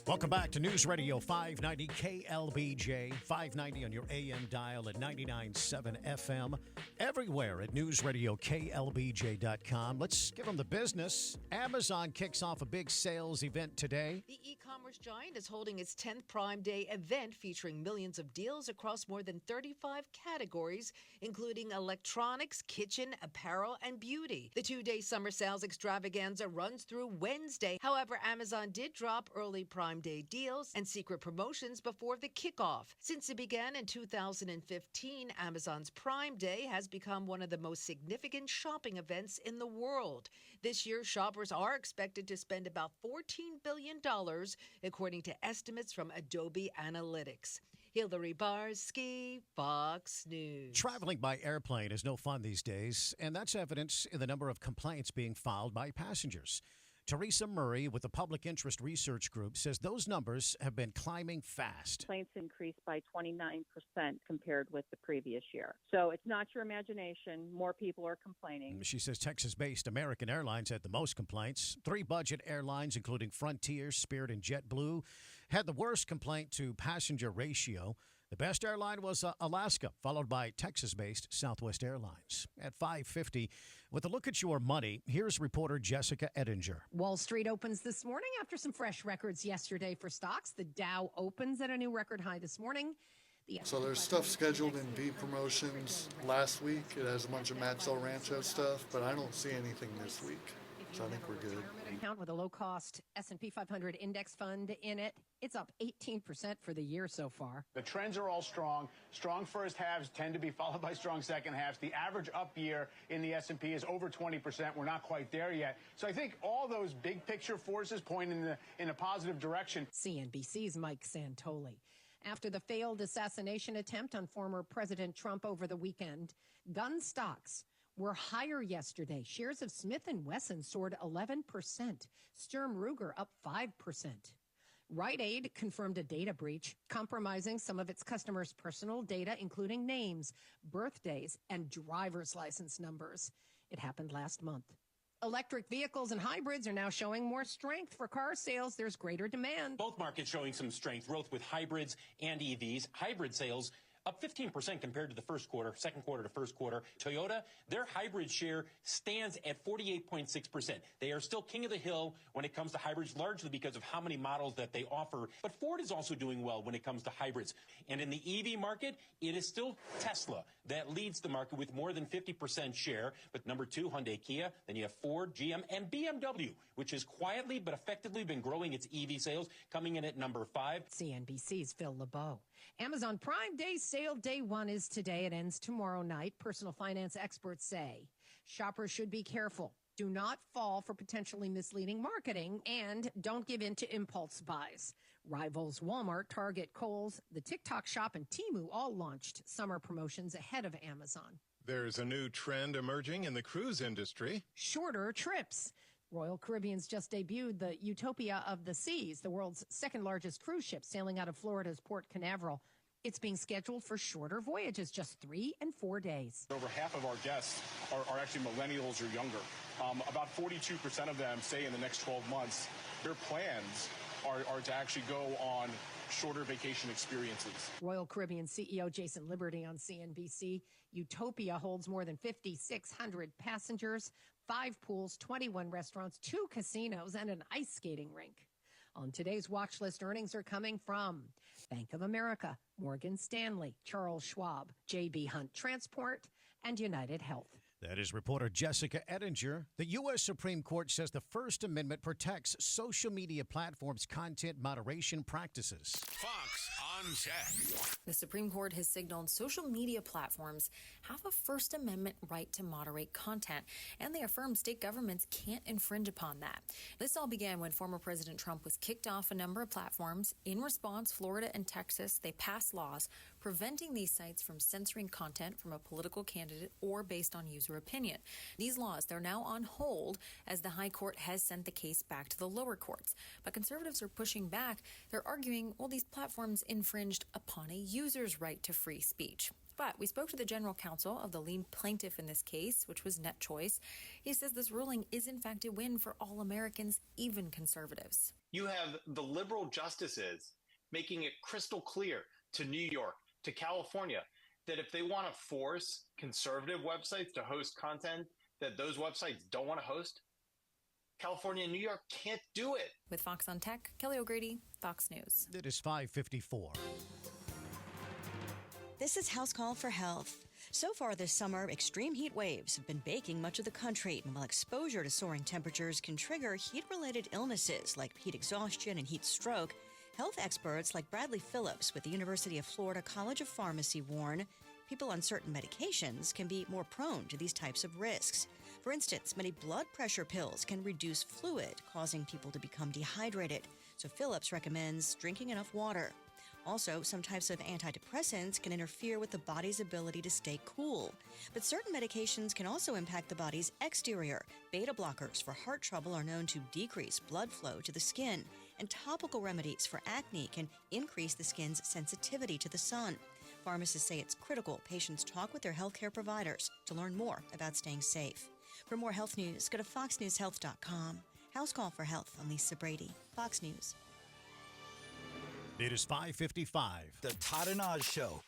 Welcome back to News Radio 590 KLBJ, 590 on your AM dial at 99.7 FM, everywhere at newsradioklbj.com. Let's give them the business. Amazon kicks off a big sales event today. The e-commerce giant is holding its 10th Prime Day event featuring millions of deals across more than 35 categories, including electronics, kitchen, apparel, and beauty. The two-day summer sales extravaganza runs through Wednesday. However, Amazon did drop early Prime Day deals and secret promotions before the kickoff. Since it began in 2015, Amazon's Prime Day has become one of the most significant shopping events in the world. This year, shoppers are expected to spend about $14 billion, according to estimates from Adobe Analytics. Hillary Barsky, Fox News. Traveling by airplane is no fun these days, and that's evidence in the number of complaints being filed by passengers. Teresa Murray with the Public Interest Research Group says those numbers have been climbing fast. Complaints increased by 29% compared with the previous year. So it's not your imagination. More people are complaining. She says Texas-based American Airlines had the most complaints. 3 budget airlines, including Frontier, Spirit, and JetBlue, had the worst complaint to passenger ratio. The best airline was Alaska, followed by Texas-based Southwest Airlines. At 5:50, with a look at your money, here's reporter Jessica Ettinger. Wall Street opens this morning after some fresh records yesterday for stocks. The Dow opens at a new record high this morning. So there's stuff scheduled in B promotions last week. It has a bunch of Matt Del Rancho stuff, but I don't see anything this week. So I think we're good. Account with a low-cost S&P 500 index fund in it. It's up 18% for the year so far. The trends are all strong. Strong first halves tend to be followed by strong second halves. The average up year in the S&P is over 20%. We're not quite there yet. So I think all those big picture forces point in a positive direction. CNBC's Mike Santoli. After the failed assassination attempt on former President Trump over the weekend, gun stocks were higher yesterday. Shares of Smith & Wesson soared 11%. Sturm Ruger up 5%. Rite Aid confirmed a data breach, compromising some of its customers' personal data, including names, birthdays, and driver's license numbers. It happened last month. Electric vehicles and hybrids are now showing more strength for car sales. There's greater demand. Both markets showing some strength, growth with hybrids and EVs. Hybrid sales up 15% compared to the first quarter, second quarter to first quarter. Toyota, their hybrid share stands at 48.6%. They are still king of the hill when it comes to hybrids, largely because of how many models that they offer. But Ford is also doing well when it comes to hybrids. And in the EV market, it is still Tesla that leads the market with more than 50% share. But number 2, Hyundai, Kia. Then you have Ford, GM, and BMW, which has quietly but effectively been growing its EV sales, coming in at number 5. CNBC's Phil LeBeau. Amazon Prime Day sale day 1 is today. It ends tomorrow night. Personal finance experts say shoppers should be careful. Do not fall for potentially misleading marketing and don't give in to impulse buys. Rivals Walmart, Target, Kohl's, the TikTok Shop, and Temu all launched summer promotions ahead of Amazon. There's a new trend emerging in the cruise industry. Shorter trips. Royal Caribbean's just debuted the Utopia of the Seas, the world's second largest cruise ship sailing out of Florida's Port Canaveral. It's being scheduled for shorter voyages, just 3 and 4 days. Over half of our guests are actually millennials or younger. About 42% of them say in the next 12 months, their plans are to actually go on shorter vacation experiences. Royal Caribbean CEO Jason Liberty on CNBC. Utopia holds more than 5,600 passengers, 5 pools, 21 restaurants, 2 casinos, and an ice skating rink. On today's watch list, earnings are coming from Bank of America, Morgan Stanley, Charles Schwab, J.B. Hunt Transport, and United Health. That is reporter Jessica Ettinger. The U.S. Supreme Court says the First Amendment protects social media platforms' content moderation practices. Fox on Tech. The Supreme Court has signaled social media platforms have a First Amendment right to moderate content, and they affirm state governments can't infringe upon that. This all began when former President Trump was kicked off a number of platforms. In response, Florida and Texas, they passed laws preventing these sites from censoring content from a political candidate or based on user opinion. These laws, they're now on hold as the high court has sent the case back to the lower courts. But conservatives are pushing back. They're arguing, well, these platforms infringed upon a user's right to free speech. But we spoke to the general counsel of the lead plaintiff in this case, which was Net Choice. He says this ruling is in fact a win for all Americans, even conservatives. You have the liberal justices making it crystal clear to New York, to California, that if they want to force conservative websites to host content that those websites don't want to host, California and New York can't do it. With Fox on Tech, Kelly O'Grady, Fox News. It is 5:54. This is House Call for Health. So far this summer, extreme heat waves have been baking much of the country, and while exposure to soaring temperatures can trigger heat-related illnesses like heat exhaustion and heat stroke, health experts like Bradley Phillips with the University of Florida College of Pharmacy warn people on certain medications can be more prone to these types of risks. For instance, many blood pressure pills can reduce fluid, causing people to become dehydrated. So Phillips recommends drinking enough water. Also, some types of antidepressants can interfere with the body's ability to stay cool. But certain medications can also impact the body's exterior. Beta blockers for heart trouble are known to decrease blood flow to the skin. And topical remedies for acne can increase the skin's sensitivity to the sun. Pharmacists say it's critical patients talk with their healthcare providers to learn more about staying safe. For more health news, go to foxnewshealth.com. House Call for Health. I'm Lisa Brady, Fox News. It is 5:55. The Todd and Oz Show.